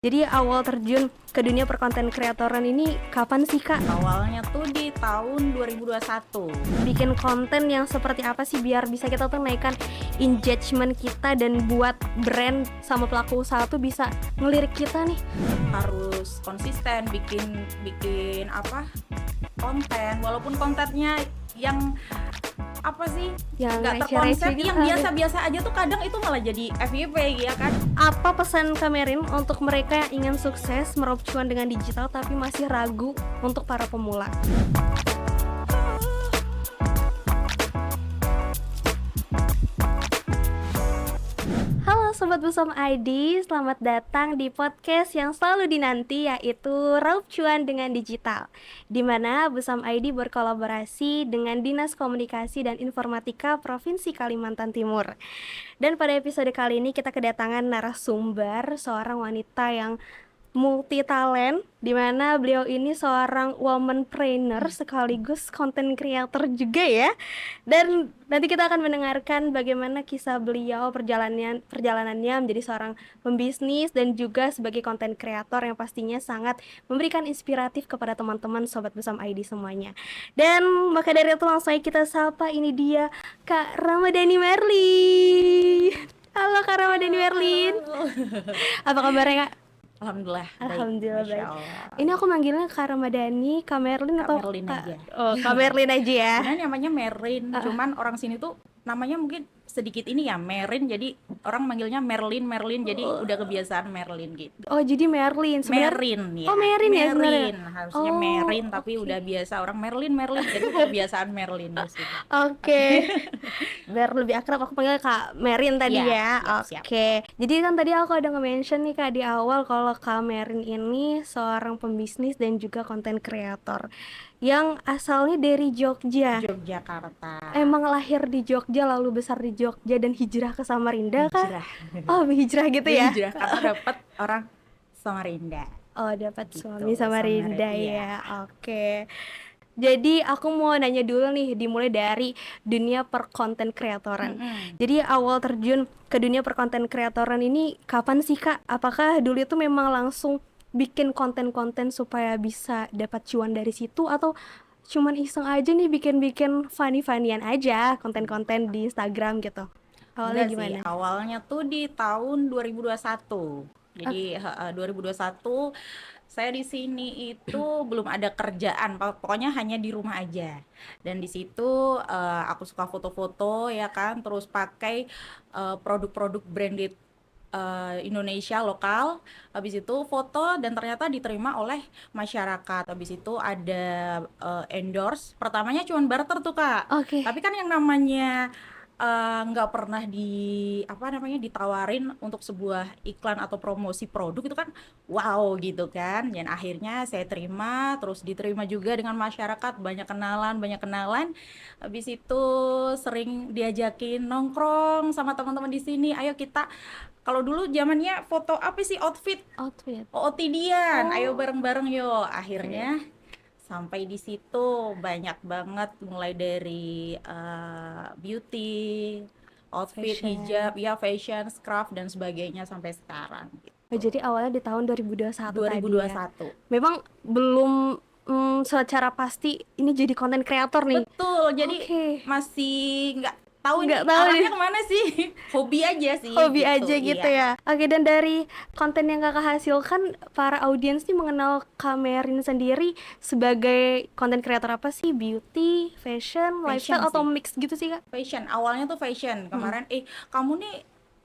Jadi awal terjun ke dunia perkonten kreatoran ini kapan sih Kak? Awalnya tuh di tahun 2021. Bikin konten yang seperti apa sih biar bisa kita tuh naikkan engagement kita dan buat brand sama pelaku usaha tuh bisa ngelirik kita nih? Harus konsisten bikin konten, walaupun kontennya yang Yang nggak receh-receh terkonsep, gitu yang kan? biasa-biasa aja tuh kadang itu malah jadi FYP ya kan. Apa pesan Kamerin untuk mereka yang ingin sukses meraup cuan dengan digital tapi masih ragu untuk para pemula? Halo Sobat Busam ID, selamat datang di podcast yang selalu dinanti yaitu Raup Cuan dengan Digital, di mana Busam ID berkolaborasi dengan Dinas Komunikasi dan Informatika Provinsi Kalimantan Timur. Dan pada episode kali ini kita kedatangan narasumber seorang wanita yang multi talent, di mana beliau ini seorang womanpreneur sekaligus content creator juga ya. Dan nanti kita akan mendengarkan bagaimana kisah beliau perjalanannya menjadi seorang pembisnis dan juga sebagai content creator yang pastinya sangat memberikan inspiratif kepada teman-teman Sobat Busam ID semuanya. Dan maka dari itu langsung aja kita sapa, ini dia Kak Ramadhani Merlin. Halo Kak Ramadhani Merlin. Apa kabarnya Kak? Alhamdulillah baik. Alhamdulillah Masya baik. Allah. Ini aku manggilnya Kak Ramadhani, Kak Merlin Kak atau Merlin Kak? aja. Oh, Kak Merlin aja ya. Sebenarnya namanya Merin, cuman orang sini tuh namanya mungkin sedikit ini ya Merin, jadi orang manggilnya Merlin, jadi udah kebiasaan Merlin gitu. Oh, jadi Merlin sebenarnya. Merin ya. Oh, Merin ya sebenarnya. Merin, harusnya Oh, Merin tapi oke. udah biasa orang Merlin, jadi kebiasaan Merlin di sini. Oke. Biar lebih akrab aku panggil Kak Merin tadi Iya, ya. siap. Oke. Jadi kan tadi aku ada nge-mention nih Kak di awal kalau Kak Merin ini seorang pembisnis dan juga content creator yang asalnya dari Jogja. Yogyakarta. Emang lahir di Jogja lalu besar di Jogja dan hijrah ke Samarinda kah? Hijrah. Oh, hijrah gitu ya. Hijrah karena dapat orang Samarinda. Oh, dapat Gitu, suami Samarinda iya. ya. Oke. Jadi aku mau nanya dulu nih, dimulai dari dunia perkonten kreatoran. Jadi awal terjun ke dunia perkonten kreatoran ini kapan sih Kak? Apakah dulu itu memang langsung bikin konten-konten supaya bisa dapat cuan dari situ, atau cuman iseng aja nih bikin-bikin funny-funnyan aja konten-konten di Instagram gitu? Awalnya Enggak sih, gimana? awalnya tuh di tahun 2021. Jadi 2021 saya di sini itu belum ada kerjaan, pokoknya hanya di rumah aja. Dan di situ aku suka foto-foto ya kan, terus pakai produk-produk branded Indonesia lokal. Habis itu foto dan ternyata diterima oleh masyarakat. Habis itu ada endorse. Pertamanya cuma barter tuh Kak. Oke. Tapi kan yang namanya nggak pernah ditawarin untuk sebuah iklan atau promosi produk itu kan wow gitu kan. Dan akhirnya saya terima, terus diterima juga dengan masyarakat, banyak kenalan. Habis itu sering diajakin nongkrong sama teman-teman di sini, ayo kita, kalau dulu zamannya foto apa sih, outfit Outfit. OOTD-an, ayo Oh, bareng-bareng yuk. Akhirnya sampai di situ banyak banget, mulai dari beauty, outfit, fashion. hijab, ya fashion, craft dan sebagainya sampai sekarang. Oh, jadi awalnya di tahun 2021 tadi ya. 2021. Memang belum secara pasti ini jadi konten kreator nih. Betul, jadi Oke. masih nggak tahu Nggak ini tahu arahnya nih. kemana sih. Hobi aja sih Hobi gitu, aja gitu iya. ya. Oke, dan dari konten yang kakak hasilkan, para audiens nih mengenal Kamerin sendiri sebagai konten kreator apa sih? Beauty, fashion, Fashion lifestyle, atau sih. mix gitu sih Kak? Fashion, awalnya tuh fashion. Kemarin kamu nih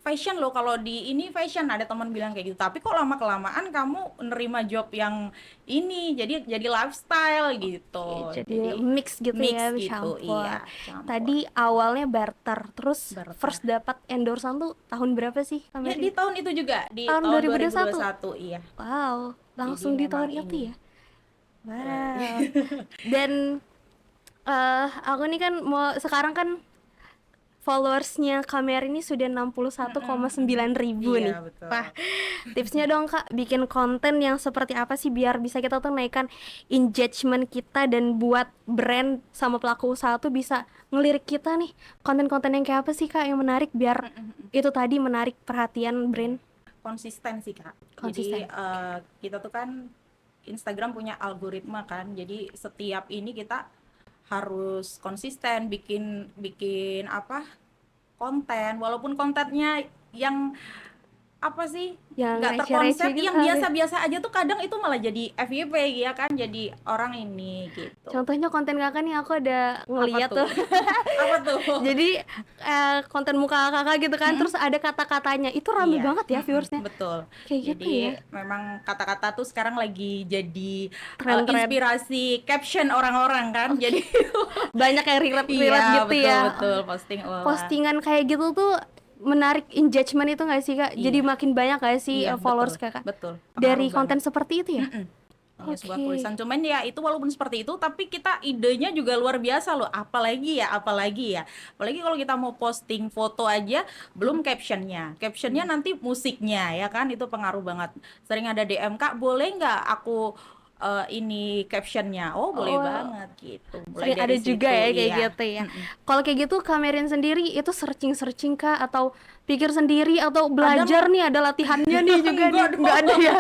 fashion loh, kalau di ini fashion, ada teman bilang kayak gitu. Tapi kok lama kelamaan kamu nerima job yang ini, jadi lifestyle gitu. Jadi Jadi mix gitu mix ya, gitu, campur. iya, campur. Tadi awalnya barter, terus Barter. first dapat endorsan tuh tahun berapa sih Ya Kamerin? di tahun itu juga, di Tahun tahun 2021. 2021, iya. Wow, Jadi langsung di memang tahun itu ini. ya. Wow. Dan aku nih kan mau sekarang kan followersnya Kamerin ini sudah 61,9 ribu nih. Iya, betul. Wah, tipsnya dong Kak, bikin konten yang seperti apa sih biar bisa kita tuh naikkan engagement kita dan buat brand sama pelaku usaha tuh bisa ngelirik kita nih. Konten-konten yang kayak apa sih Kak yang menarik biar itu tadi menarik perhatian brand? konsisten sih Kak. Jadi Konsisten. kita tuh kan Instagram punya algoritma kan. Jadi setiap ini kita harus konsisten bikin bikin apa konten, walaupun kontennya yang apa sih Yang nggak receh-receh terkonsep, gitu. yang biasa-biasa aja tuh kadang itu malah jadi FYP ya kan, jadi orang ini gitu. Contohnya konten kakak nih aku ada Apa ngeliat tuh? tuh. Apa tuh? Jadi konten muka kakak gitu kan, Mm-mm. terus ada kata-katanya, itu rame Iya, banget ya viewersnya. betul. Kayak gitu ya, Jadi memang kata-kata tuh sekarang lagi jadi tren-tren. inspirasi caption orang-orang kan. Jadi Oke, banyak yang relate-relate iya, gitu betul ya. betul posting wala. Postingan kayak gitu tuh menarik engagement itu nggak sih kak? Jadi Iya, makin banyak nggak sih iya betul, followers kakak betul. Pengaruh dari banget. konten seperti itu ya? Mm-mm. Hanya sebuah Oke. tulisan, cuman ya itu walaupun seperti itu tapi kita idenya juga luar biasa loh, apalagi kalau kita mau posting foto aja belum captionnya nanti musiknya ya kan, itu pengaruh banget. Sering ada DM, Kak boleh nggak aku ini captionnya, oh boleh Oh, banget gitu, mulai sering ada dari juga situ. ya kayak Iya. gitu ya. Mm-mm. Kalau kayak gitu Kamerin sendiri itu searching-searching kah atau pikir sendiri atau belajar Kadang nih ada latihannya nih juga nih? enggak Nggak ada dong, ya?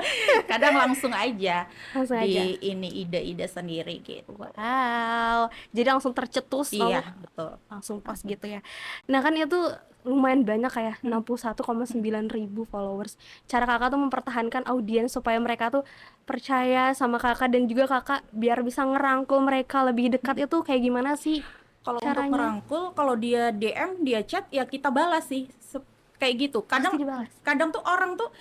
kadang langsung aja Langsung aja. di ini ide-ide sendiri gitu. Wow, jadi langsung tercetus Iya lalu betul. langsung post Langsung. gitu ya. Nah kan itu lumayan banyak kayak Mm-mm. 61,9 ribu followers. Cara kakak tuh mempertahankan audiens supaya mereka tuh percaya sama kakak dan juga kakak biar bisa ngerangkul mereka lebih dekat itu kayak gimana sih Kalau untuk caranya? ngerangkul, kalau dia DM, dia chat, ya kita balas sih. Kayak gitu. Pasti Kadang dibalas. kadang tuh orang tuh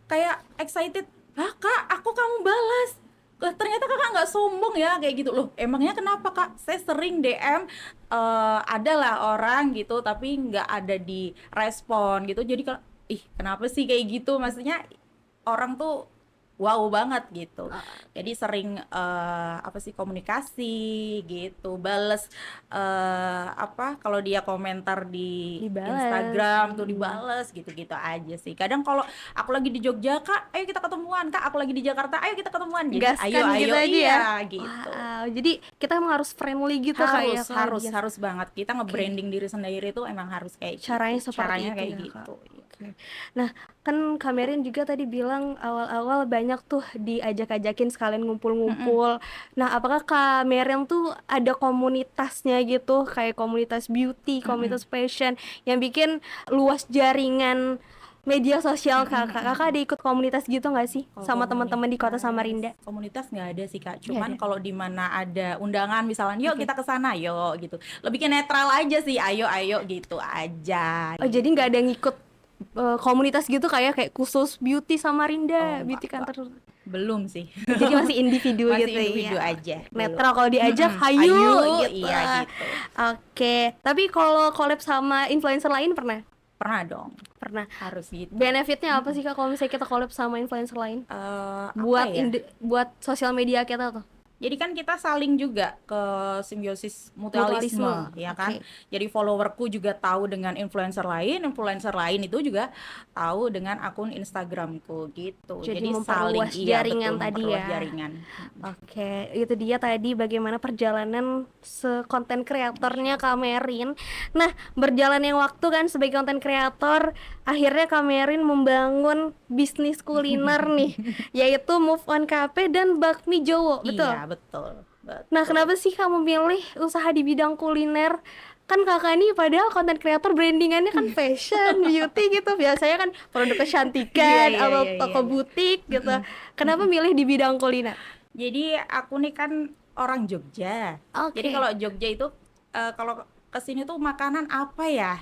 kayak excited, "Ah, Kak, aku kamu balas." Ternyata Kakak nggak sombong ya kayak gitu loh. Emangnya kenapa, Kak? Saya sering DM adalah orang gitu tapi nggak ada di respon gitu. Jadi kalau ih, kenapa sih kayak gitu? Maksudnya orang tuh wow banget gitu. Jadi sering apa sih komunikasi gitu, bales apa kalau dia komentar di Dibalas. Instagram tuh dibales gitu-gitu aja sih. Kadang kalau aku lagi di Jogja, Kak, ayo kita ketemuan. Kak, aku lagi di Jakarta, ayo kita ketemuan. Jadi ayo Gaskan gitu ayo aja ya. iya gitu. Wow, jadi kita emang harus friendly gitu Harus kayak ke harus audiens. harus banget. Kita Oke, nge-branding diri sendiri tuh emang harus kayak caranya gitu. seperti Caranya itu kayak ya kak. gitu. Oke. Nah, kan Kamerin juga tadi bilang awal-awal banyak tuh diajak-ajakin sekalian Mm-mm. ngumpul-ngumpul. Nah, apakah Kamerin tuh ada komunitasnya gitu, kayak komunitas beauty, Mm-mm. komunitas fashion, yang bikin luas jaringan media sosial Mm-mm. kakak? Kakak ada ikut komunitas gitu nggak sih Kalau sama teman-teman di kota Samarinda? komunitas nggak ada sih Kak. Nggak Cuman ada. kalau di mana ada undangan misalnya, yuk Oke. kita ke sana, yuk gitu. Lebih ke netral aja sih, ayo ayo gitu aja Oh, jadi gitu. nggak ada yang ikut komunitas gitu kayak khusus beauty Oh Samarinda, beauty enggak, kantor. belum sih. Jadi masih individu Masih gitu individu ya. aja, belum. Netral kalau diajak, Mm-mm. hayu Ayo, gitu. iya gitu. Oke, tapi kalau collab sama influencer lain pernah? Pernah dong, Pernah. harus gitu. Benefitnya apa sih kak kalau misalnya kita collab sama influencer lain? Apa Buat ya? buat sosial media kita tuh. Jadi kan kita saling juga ke simbiosis Mutualisme. mutualisme, ya kan? Oke. Jadi followerku juga tahu dengan influencer lain itu juga tahu dengan akun Instagramku gitu. Jadi Jadi saling, memperluas iya jaringan betul, tadi memperluas ya. jaringan. Oke, itu dia tadi bagaimana perjalanan konten kreatornya Kamerin. Nah, berjalannya waktu kan sebagai konten kreator, akhirnya Kamerin membangun bisnis kuliner nih, yaitu Move On Cafe dan Bakmi Jowo, betul? Iya, betul. Nah, Betul. kenapa sih kamu memilih usaha di bidang kuliner? Kan kakak ini padahal konten kreator brandingannya kan fashion, beauty gitu. Biasanya kan produk Iya, kecantikan iya, atau iya, iya, toko iya. butik gitu. Mm-mm, Kenapa mm-mm. milih di bidang kuliner? Jadi aku nih kan orang Jogja. Jadi Oke. kalau Jogja itu kalau kesini tuh makanan apa ya?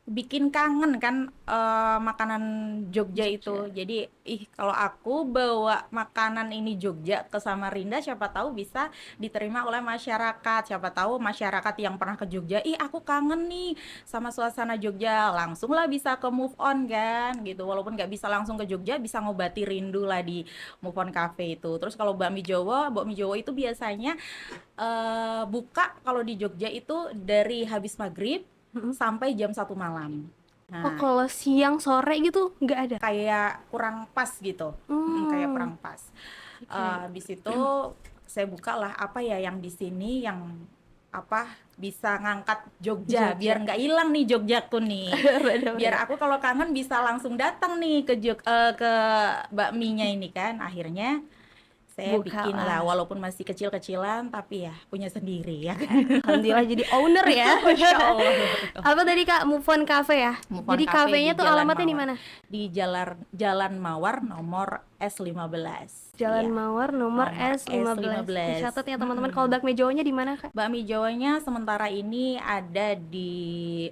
Bikin kangen kan makanan Jogja Jogja. itu. Jadi kalau aku bawa makanan ini Jogja ke Samarinda, siapa tahu bisa diterima oleh masyarakat. Siapa tahu masyarakat yang pernah ke Jogja, aku kangen nih sama suasana Jogja. Langsung lah bisa ke move on kan gitu. Walaupun nggak bisa langsung ke Jogja, bisa ngobati rindu lah di Move On Cafe itu. Terus kalau bakmi Jawa itu biasanya buka kalau di Jogja itu dari habis maghrib Mm-mm. sampai jam 1 malam. Oh, Nah, kalau siang sore gitu nggak ada? kayak kurang pas gitu. Kayak Hmm, kurang pas. oke. Habis itu saya buka lah apa ya yang di sini yang bisa ngangkat Jogja, Jogja. biar nggak hilang nih Jogjaku nih. Bener-bener. Biar aku kalau kangen bisa langsung datang nih ke bakminya ini kan. Akhirnya saya Buka bikin lah, lah. walaupun masih kecil-kecilan tapi ya punya sendiri ya kan. Alhamdulillah jadi owner ya. Masya Allah. Apa tadi Kak? Move on Cafe ya? Move On Jadi Cafe kafenya di tuh Jalan alamatnya di Mawar. mana? Di Jalan Mawar nomor S15. Jalan Iya, Mawar nomor nomor S15. S15. Dicatat ya teman-teman. Kalau bakmi Jawanya di mana Kak? Bakmi Jawanya sementara ini ada di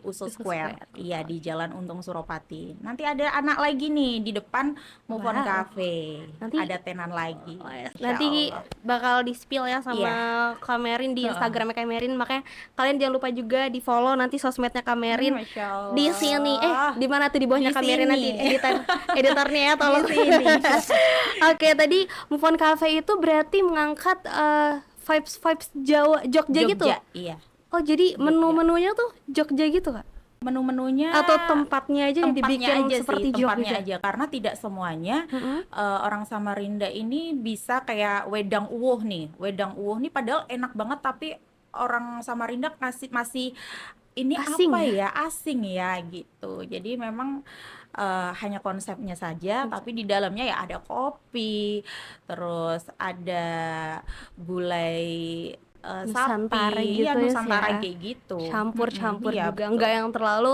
Usus Usus Square. Square. Iya, di Jalan Untung Suropati. Nanti ada anak lagi nih di depan Move On Wow. Cafe. Nanti- Ada tenan lagi. Oh, ya. Insya Nanti Allah. bakal di-spill ya sama Iya. Kamerin di Instagramnya Kamerin. Makanya kalian jangan lupa juga di follow nanti sosmednya Kamerin. Masya Allah. Di sini di mana tuh di bawahnya Di Kamerin sini. nanti editornya ya tolong. Di sini. Oke, tadi Move On Cafe itu berarti mengangkat vibes Jawa Jogja gitu. Jogja, iya. Oh, jadi menu-menunya tuh Jogja gitu Kak? Menu-menunya Atau tempatnya aja yang dibikin aja seperti sih, tempatnya Jogja? aja, karena tidak semuanya Mm-mm. orang Samarinda ini bisa kayak wedang uwuh nih. Wedang uwuh nih padahal enak banget, tapi orang Samarinda masih ini Asing apa ya? ya, asing ya gitu. Jadi memang hanya konsepnya saja, tapi di dalamnya ya ada kopi, terus ada gulai Nusantara sapi, gitu ya ya, Nusantara ya. kayak gitu. Campur-campur Iya, juga, betul. enggak yang terlalu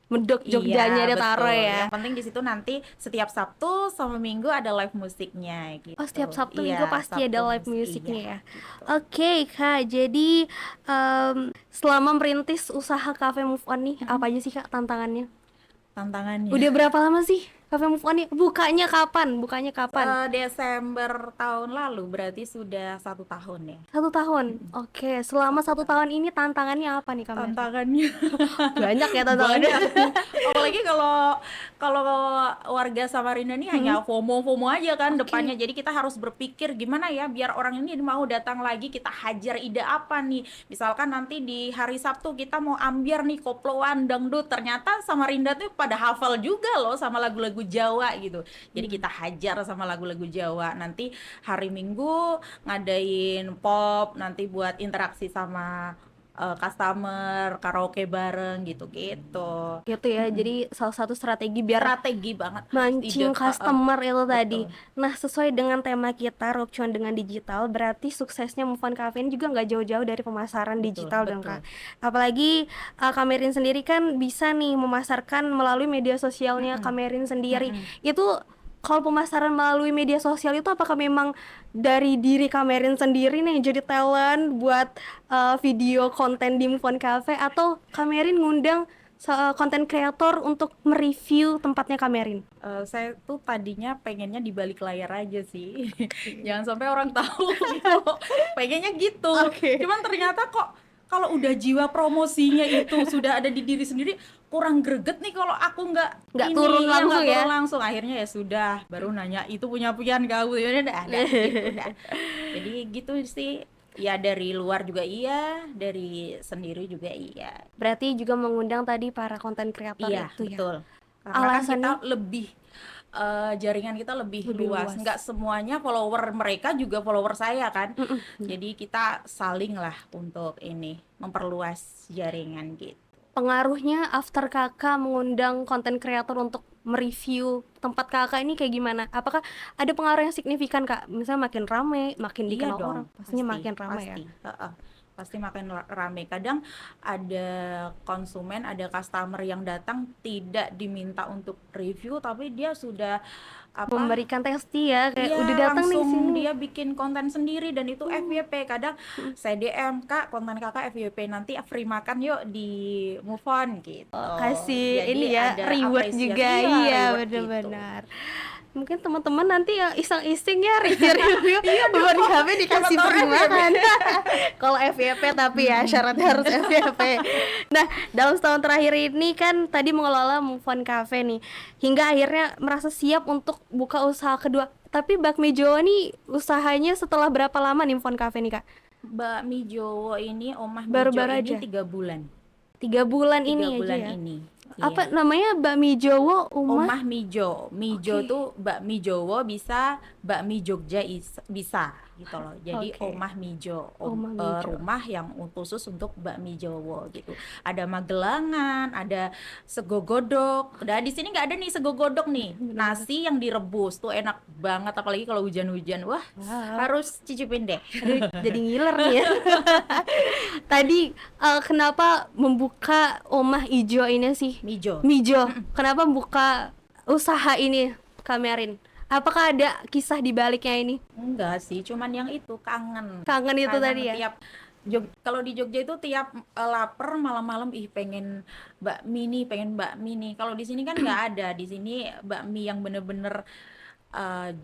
medok Jogjanya Iya, dia taruh betul. ya. Yang penting di situ nanti setiap Sabtu sama Minggu ada live musiknya gitu. Oh, setiap Sabtu Iya, Minggu pasti ada Sabtu live musiknya iya, ya. gitu. Oke Kak, jadi selama merintis usaha Cafe Move On nih, apa aja sih Kak tantangannya? Tantangannya. Udah berapa lama sih Cafe Move On nih? Bukanya kapan? Bukanya kapan? Desember tahun lalu, berarti sudah 1 tahun ya. 1 tahun. Oke, selama 1 tahun ini tantangannya apa nih Kak Mer? Tantangannya Banyak ya tantangannya. banyak. Apalagi kalau warga Samarinda ini hanya FOMO aja kan depannya. Jadi kita harus berpikir gimana ya biar orang ini mau datang lagi, kita hajar ide apa nih. Misalkan nanti di hari Sabtu kita mau ambiar nih koploan dangdut, ternyata Samarinda tuh pada hafal juga loh sama lagu-lagu Jawa gitu. Jadi kita hajar sama lagu-lagu Jawa. Nanti hari Minggu ngadain pop, nanti buat interaksi sama customer, karaoke bareng gitu-gitu. Gitu ya. Jadi salah satu strategi biar Strategi banget. mancing Ide, customer itu tadi. betul. Nah, sesuai dengan tema kita Rob Cuan dengan digital, berarti suksesnya Move On Cafe ini juga nggak jauh-jauh dari pemasaran digital dong betul. Kak. Apalagi Kamerin sendiri kan bisa nih memasarkan melalui media sosialnya Kamerin sendiri. Itu kalau pemasaran melalui media sosial itu apakah memang dari diri Kamerin sendiri nih jadi talent buat video konten di Move On Cafe, atau Kamerin ngundang konten kreator untuk mereview tempatnya Kamerin? Saya tuh tadinya pengennya di balik layar aja sih. Jangan sampai orang tahu gitu. Pengennya gitu. Oke. Cuman ternyata kok kalau udah jiwa promosinya itu sudah ada di diri sendiri, kurang greget nih kalau aku nggak turun langsung nggak ya? turun langsung. Akhirnya ya sudah, baru nanya itu punya kau ya udah ada gitu dah. Jadi gitu sih. Ya dari luar juga iya, dari sendiri juga iya. Berarti juga mengundang tadi para konten kreator Iya, itu ya. betul. Karena kan kita Alasannya? lebih jaringan kita lebih Lebih luas. luas. Nggak semuanya follower mereka juga follower saya kan. Jadi kita saling lah untuk ini memperluas jaringan gitu. Pengaruhnya after kakak mengundang konten kreator untuk mereview tempat kakak ini kayak gimana? Apakah ada pengaruh yang signifikan Kak? Misalnya makin rame, makin Iya dikenal dong, orang, pastinya makin ramai ya. pasti, pasti makin rame. Kadang ada konsumen, ada customer yang datang tidak diminta untuk review, tapi dia sudah Memberikan testi ya, kayak iya, udah datang nih langsung sini. dia bikin konten sendiri dan itu FYP. Kadang saya DM, Kak, konten kakak FYP, nanti free makan yuk di Move On gitu. Kasih Jadi ini ya ada reward apresiasi, juga, iya, iya reward gitu. benar-benar. Mungkin teman-teman nanti yang iseng-iseng ya review Move On Cafe dikasih Siapa tahu free FYP. makan. Kalau FYP tapi ya syaratnya harus FYP. Nah, dalam setahun terakhir ini kan tadi mengelola Move On Cafe nih, hingga akhirnya merasa siap untuk buka usaha kedua. Tapi Bakmi Jawa nih usahanya setelah berapa lama nih Move On Cafe nih Kak? Bakmi Jowo ini, Omah Baru-baru Mijo ini aja? 3 bulan. 3 bulan 3 ini bulan aja ya? ini. Apa Iya. namanya, bakmi Jowo, Omah Mijo. Mijo Oke. tuh bakmi Jowo bisa, bakmi Jogja bisa gitu loh. Jadi Oke. Omah Mijo, Omah Mijo. rumah yang khusus untuk bakmi Jowo gitu. Ada Magelangan, ada sego godok. Udah di sini nggak ada nih sego godok nih. Bener-bener. Nasi yang direbus tuh enak banget apalagi kalau hujan-hujan. Wah, Wow. harus cicipin deh. Aduh, jadi ngiler nih ya. Tadi kenapa membuka Omah Ijo ini sih? Mijo. Mijo. Kenapa membuka usaha ini, Kamerin? Apakah ada kisah di baliknya ini? Enggak sih, cuman yang itu kangen. Kangen itu tadi ya? Tiap kalau di Jogja itu tiap lapar malam-malam ih pengen bakmi nih, pengen bakmi nih. Kalau di sini kan nggak ada. Di sini bakmi yang bener-bener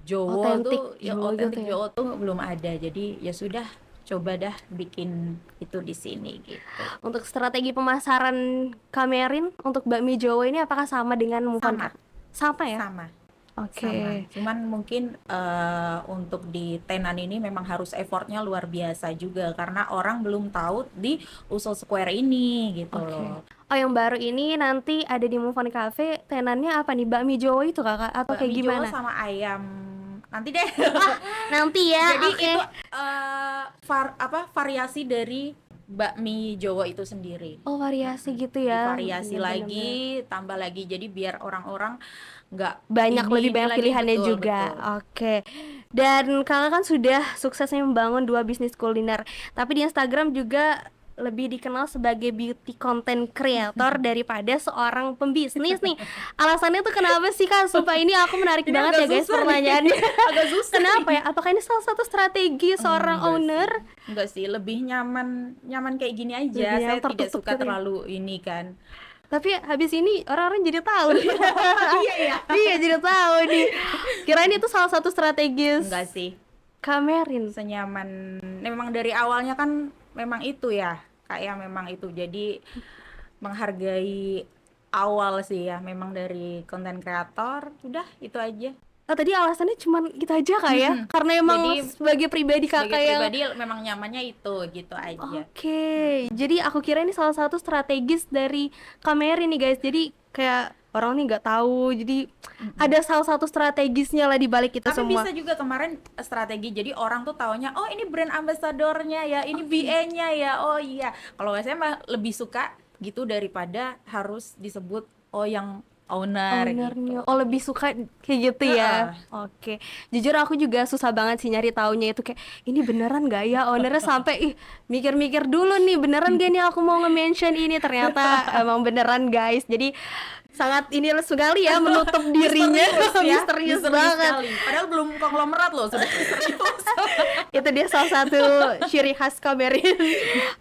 Jowo Otentik tuh, ya Jawa gitu otentik ya. Jowo tuh belum ada. Jadi ya sudah, coba dah bikin itu di sini gitu. Untuk strategi pemasaran Kamerin untuk bakmi Jawa ini apakah sama dengan Mufon? Sama, Sama ya? sama. Sama, Oke. cuman mungkin untuk di tenan ini memang harus effortnya luar biasa juga karena orang belum tahu di Usul Square ini gitu Oke. loh. Oh, yang baru ini nanti ada di Mufon Cafe, tenannya apa nih? Bakmi Jawa itu Kakak atau kayak Bakmi Jawa gimana? sama ayam nanti deh. Nanti ya. Jadi Oke. itu variasi dari bakmi Jawa itu sendiri. Oh, variasi gitu ya. Variasi Bener-bener. lagi, tambah lagi jadi biar orang-orang nggak Banyak, lebih ini banyak lagi, pilihannya betul, juga. betul. Oke. Dan Kakak kan sudah suksesnya membangun 2 bisnis kuliner. Tapi di Instagram juga lebih dikenal sebagai beauty content creator daripada seorang pembisnis nih. Alasannya tuh kenapa sih, Kak? Sumpah ini aku menarik Ini banget agak ya guys susah nih. pertanyaannya. Agak susah Kenapa nih. ya? Apakah ini salah satu strategi seorang Enggak owner? sih. Enggak sih, lebih nyaman kayak gini aja. Lebih Saya yang tidak tertutup suka gitu ya? terlalu ini kan. Tapi habis ini orang-orang jadi tahu nih. Iya ya. Iya, jadi tahu nih. Kirain itu salah satu strategis Enggak sih, Kamerin. senyaman. Memang dari awalnya kan memang itu ya, kayak memang itu. Jadi menghargai awal sih ya, memang dari konten kreator. Udah itu aja. Oh, tadi alasannya cuman itu aja Kak ya? Mm-mm. Karena emang Jadi sebagai pribadi sebagai Kakak yang pribadi memang nyamannya itu gitu aja. Oke, jadi aku kira ini salah satu strategis dari Kamerin nih guys. Jadi kayak orang nih nggak tahu, jadi ada salah satu strategisnya lah di balik itu Tapi semua. bisa juga kemarin strategi, jadi orang tuh taunya oh ini brand ambasadornya ya, ini BA-nya ya, oh iya. Kalau saya mah lebih suka gitu daripada harus disebut oh yang owner gitu. Ownernya, oh lebih suka kayak gitu ya. Oke, jujur aku juga susah banget sih nyari taunya itu kayak ini beneran gak ya ownernya, sampai ih mikir-mikir dulu nih beneran gak nih aku mau nge-mention ini, ternyata emang beneran guys. Jadi sangat ini sekali ya menutup dirinya. Misterius banget. Sekali. Padahal belum konglomerat loh, sudah misterius. Itu dia salah satu ciri khas Kamerin.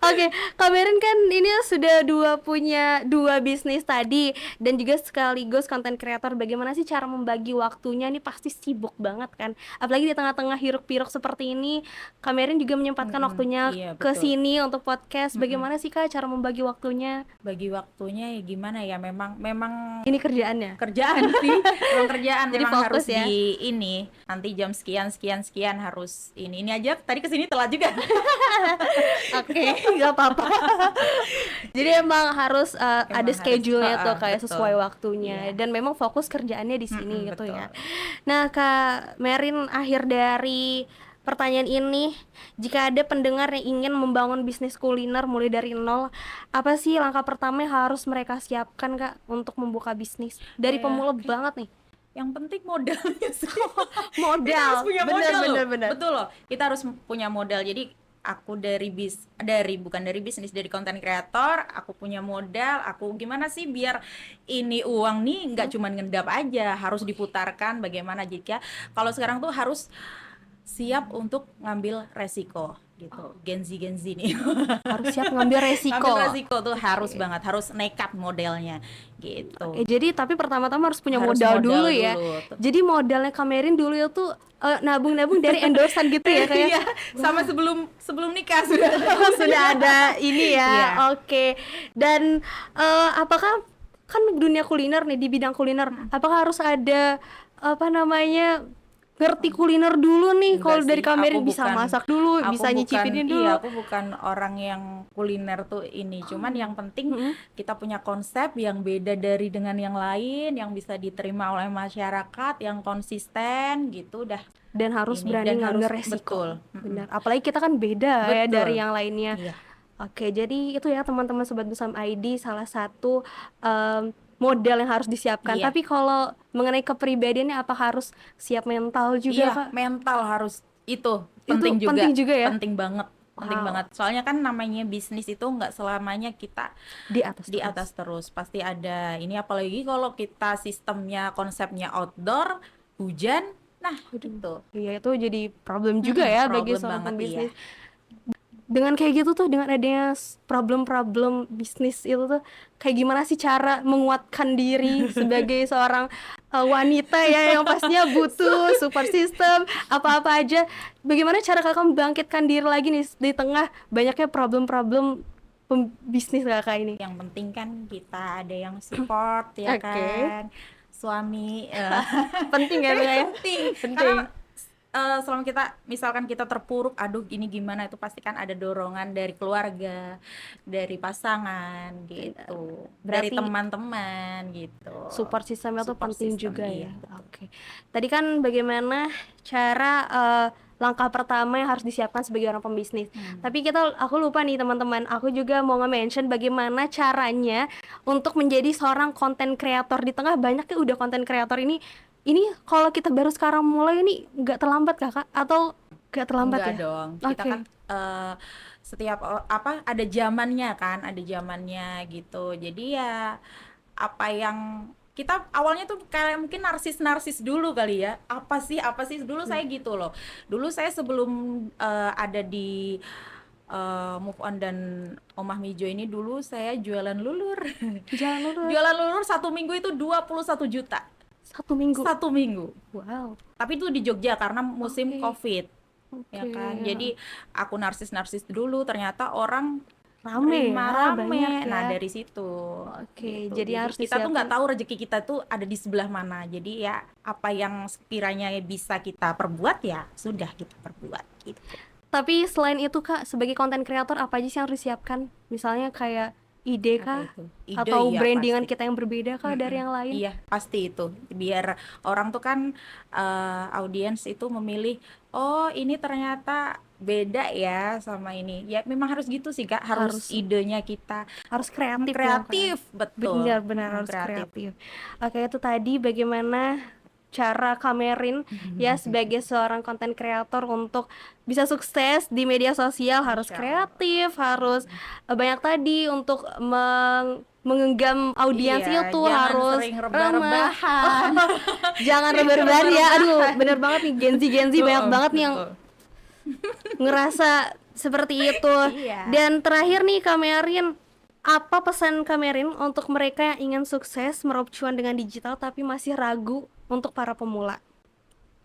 Oke, Kamerin kan ini sudah punya dua bisnis tadi dan juga sekaligus konten kreator. Bagaimana sih cara membagi waktunya? Ini pasti sibuk banget kan. Apalagi di tengah-tengah hiruk-pikuk seperti ini, Kamerin juga menyempatkan waktunya Iya, ke betul. sini untuk podcast. Bagaimana sih Kak cara membagi waktunya? Bagi waktunya ya gimana ya, memang Ini kerjaannya. kerjaan sih, memang kerjaan. Jadi memang fokus harus ya. di ini nanti jam sekian harus ini aja tadi kesini telat juga. Oke, nggak apa-apa. Jadi emang harus ada harus, schedule-nya tuh kayak betul. sesuai waktunya. Iya. Dan memang fokus kerjaannya di sini gitu Betul. ya. Nah, Kak Merin, akhir dari pertanyaan ini, jika ada pendengar yang ingin membangun bisnis kuliner mulai dari nol, apa sih langkah pertama yang harus mereka siapkan Kak untuk membuka bisnis? Dari Ya, pemula banget nih. Yang penting modalnya sih. Kita Modal. harus punya modal loh. Bener. Betul loh. Kita harus punya modal. Jadi aku bukan dari bisnis, dari konten kreator, aku punya modal. Aku gimana sih biar ini uang nih nggak cuma ngendap aja, harus diputarkan. Bagaimana jika kalau sekarang tuh harus siap untuk ngambil resiko gitu. Gen Z nih. Harus siap ngambil resiko. Ngambil resiko tuh harus banget, harus nekat modelnya gitu. Jadi tapi pertama-tama harus punya Harus modal modal dulu ya. dulu. Jadi modalnya Kamerin dulu itu nabung-nabung dari endorsan gitu ya kayak. Iya, sama sebelum nikah sudah. Sudah ada ini ya. Iya. Oke. Dan apakah kan dunia kuliner nih, di bidang kuliner, apakah harus ada apa namanya ngerti kuliner dulu nih, Enggak kalau dari sih, aku Kamerin bisa bukan masak dulu, aku bisa bukan nyicipinin iya, dulu. aku bukan orang yang kuliner tuh ini. Cuman yang penting Mhm. kita punya konsep yang beda dari dengan yang lain, yang bisa diterima oleh masyarakat, yang konsisten gitu udah Dan harus ini berani dan ngambil harus resiko. betul. Benar. Apalagi kita kan beda ya dari Betul. yang lainnya. Iya. Oke, jadi itu ya teman-teman Sobat Bersama ID salah satu modal yang harus disiapkan. Iya. Tapi kalau mengenai kepribadiannya apa harus siap mental juga, Iya, Kak? mental harus itu Itu penting juga, penting juga ya? penting banget, penting Wow, banget. Soalnya kan namanya bisnis itu nggak selamanya kita di atas di terus. atas terus, pasti ada ini apalagi kalau kita sistemnya konsepnya outdoor, hujan, nah Aduh. itu Iya, itu jadi problem juga ya bagi problem seorang banget iya. pembisnis. Dengan kayak gitu tuh, dengan adanya problem-problem bisnis itu tuh, kayak gimana sih cara menguatkan diri sebagai seorang wanita ya yang pastinya butuh support system apa-apa aja. Bagaimana cara kakak membangkitkan diri lagi nih di tengah banyaknya problem-problem bisnis kakak ini? Yang penting kan kita ada yang support ya Oke. kan, suami Penting ya Kak ya? penting Penting. karena selama kita misalkan kita terpuruk aduh gini gimana itu pasti kan ada dorongan dari keluarga, dari pasangan Benar. gitu, dari Berarti teman-teman gitu, support system-nya tuh support penting system juga iya ya. betul. Oke. Tadi kan bagaimana cara langkah pertama yang harus disiapkan sebagai orang pembisnis. Tapi aku lupa nih teman-teman, aku juga mau nge-mention bagaimana caranya untuk menjadi seorang konten kreator di tengah banyaknya udah konten kreator ini. Ini kalau kita baru sekarang mulai ini nggak terlambat Kakak atau nggak terlambat Enggak ya? dong, kita kan Oke. setiap apa ada zamannya kan, ada zamannya gitu. Jadi ya apa yang kita awalnya tuh kayak mungkin narsis dulu kali ya. Apa sih dulu saya gitu loh. Dulu saya sebelum ada di Move On dan Omah Mijo ini dulu saya jualan lulur. Jalan lurus Jualan lulur 1 minggu itu 21 juta. 1 minggu. 1 minggu. Wow. Tapi itu di Jogja karena musim Oke. COVID ya Oke. kan. Jadi aku narsis dulu ternyata orang Rame nerima ya, banyak rame. Nah, ya. dari situ Oke, gitu. jadi Jadi harus kita tuh nggak disiapkan. tahu rezeki kita tuh ada di sebelah mana. Jadi ya apa yang sekiranya bisa kita perbuat ya sudah kita perbuat gitu. Tapi selain itu Kak, sebagai konten kreator apa aja sih yang harus disiapkan? Misalnya kayak ide Apa kah? itu? Ide Atau iya brandingan pasti. kita yang berbeda kah dari yang lain? Iya, pasti itu. Biar orang tuh kan audiens itu memilih, oh ini ternyata beda ya sama ini. Ya memang harus gitu sih Kak, harus Harus idenya kita harus kreatif dong Kak. kreatif, betul. Benar-benar harus Kreatif. kreatif. Oke, itu tadi bagaimana cara Kamerin ya sebagai seorang konten kreator untuk bisa sukses di media sosial harus Masya Allah. kreatif, harus banyak tadi untuk menggenggam audiens Iya, itu jangan harus sering ramah. rebah-rebahan. Jangan Jangan rebar-rebar ya. Aduh, rebah-rebahan. bener banget nih Gen Z banyak banget nih yang Betul. ngerasa seperti itu. Iya. Dan terakhir nih Kamerin, apa pesan Kamerin untuk mereka yang ingin sukses meraup cuan dengan digital tapi masih ragu untuk para pemula?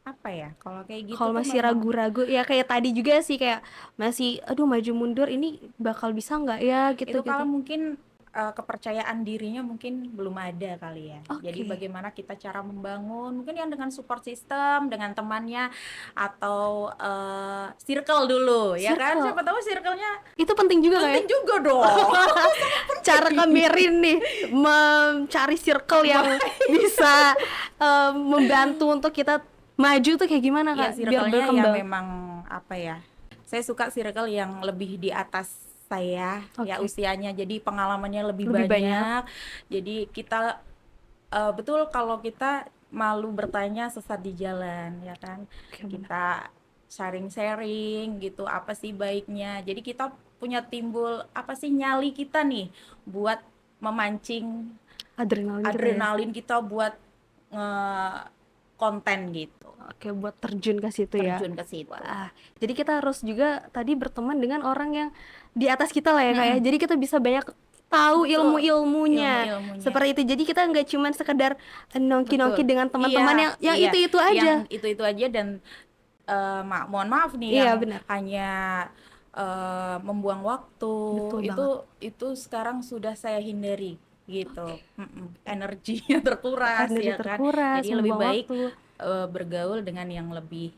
Apa ya? Kalau kayak gitu Kalau tuh masih memang ragu-ragu ya kayak tadi juga sih, kayak masih aduh maju mundur ini bakal bisa nggak ya itu gitu-gitu. kalau mungkin kepercayaan dirinya mungkin belum ada kali ya. Jadi Oke. bagaimana kita cara membangun mungkin yang dengan support system, dengan temannya atau circle dulu ya kan. Circle. Siapa tahu circle-nya Itu penting juga kayak penting juga dong. cara Kamerin nih mencari circle yang bisa membantu untuk kita maju tuh kayak gimana Ya Kak biar circle-nya ya berkembang. memang apa ya? Saya suka circle yang lebih di atas saya ya Oke. usianya. Jadi pengalamannya lebih Lebih banyak. banyak. Jadi kita betul kalau kita malu bertanya sesat di jalan ya kan. Oke, benar. Kita sharing-sharing gitu apa sih baiknya. Jadi kita punya timbul apa sih nyali kita nih buat memancing Adrenalin kita ya. adrenalin kita buat konten gitu. Oke, buat terjun ke situ ya. Terjun ke situ. Wah, jadi kita harus juga tadi berteman dengan orang yang di atas kita lah ya Kak ya. Jadi kita bisa banyak tahu Betul. ilmu-ilmunya. Ilmu-ilmunya. Seperti itu. Jadi kita nggak cuman sekedar nongki-nongki Betul. dengan teman-teman Iya, yang iya. itu-itu aja. Yang itu-itu aja dan mohon maaf nih Iya, yang benar. hanya membuang waktu. Betul Itu sekarang sudah saya hindari gitu. Energinya terkuras Energi ya kan. terkuras, Jadi lebih membuang baik waktu. bergaul dengan yang lebih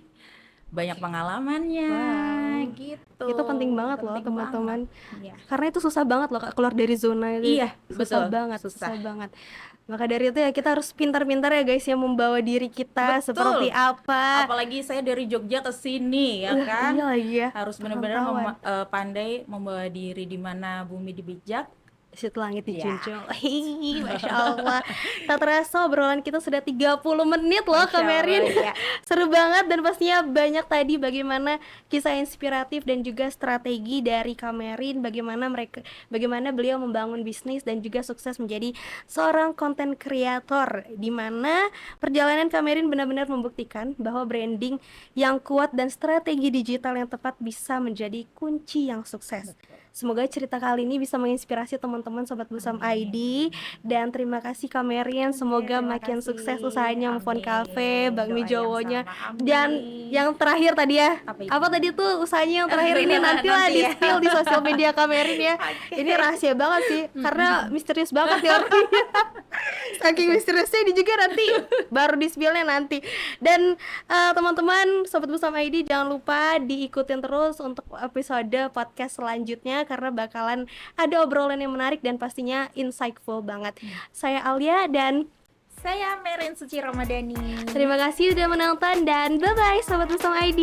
banyak pengalamannya Wow. gitu. Itu penting banget loh Penting teman-teman. banget. Iya. Karena itu susah banget loh Kak, keluar dari zona itu. Iya, Susah betul, banget, susah. susah banget. Maka dari itu ya kita harus pintar-pintar ya guys, yang membawa diri kita seperti Betul. apa. Apalagi saya dari Jogja ke sini ya kan. Iya lagi ya. Harus benar-benar Perantauan. pandai membawa diri di mana bumi dibijak. Situ langit Ya. dijunjung. Hihi, Masya Allah. Tak terasa obrolan kita sudah 30 menit loh Masya Kak Merin. Allah, ya. Seru banget dan pastinya banyak tadi bagaimana kisah inspiratif dan juga strategi dari Kak Merin, bagaimana beliau membangun bisnis dan juga sukses menjadi seorang content creator, di mana perjalanan Kak Merin benar-benar membuktikan bahwa branding yang kuat dan strategi digital yang tepat bisa menjadi kunci yang sukses. Semoga cerita kali ini bisa menginspirasi teman-teman Sobat Busam ID. Dan terima kasih Kak Merin, semoga Terima makin kasih. sukses usahanya Mufon Amin. Cafe, Bakmi Doa yang Jowonya. sama. Amin. Dan yang terakhir tadi ya, Apa itu? apa tadi tuh usahanya yang terakhir ini nantilah Nanti di ya. spill di sosial media Kak Merin ya. Oke. Ini rahasia banget sih, karena misterius banget ya orangnya. Saking misteriusnya ini juga nanti baru di spillnya nanti. Dan teman-teman Sobat Busam ID jangan lupa diikutin terus untuk episode podcast selanjutnya, karena bakalan ada obrolan yang menarik dan pastinya insightful banget. Saya Alia dan Saya Merin Suci Ramadhani. terima kasih udah menonton dan bye-bye Sobat Busam ID.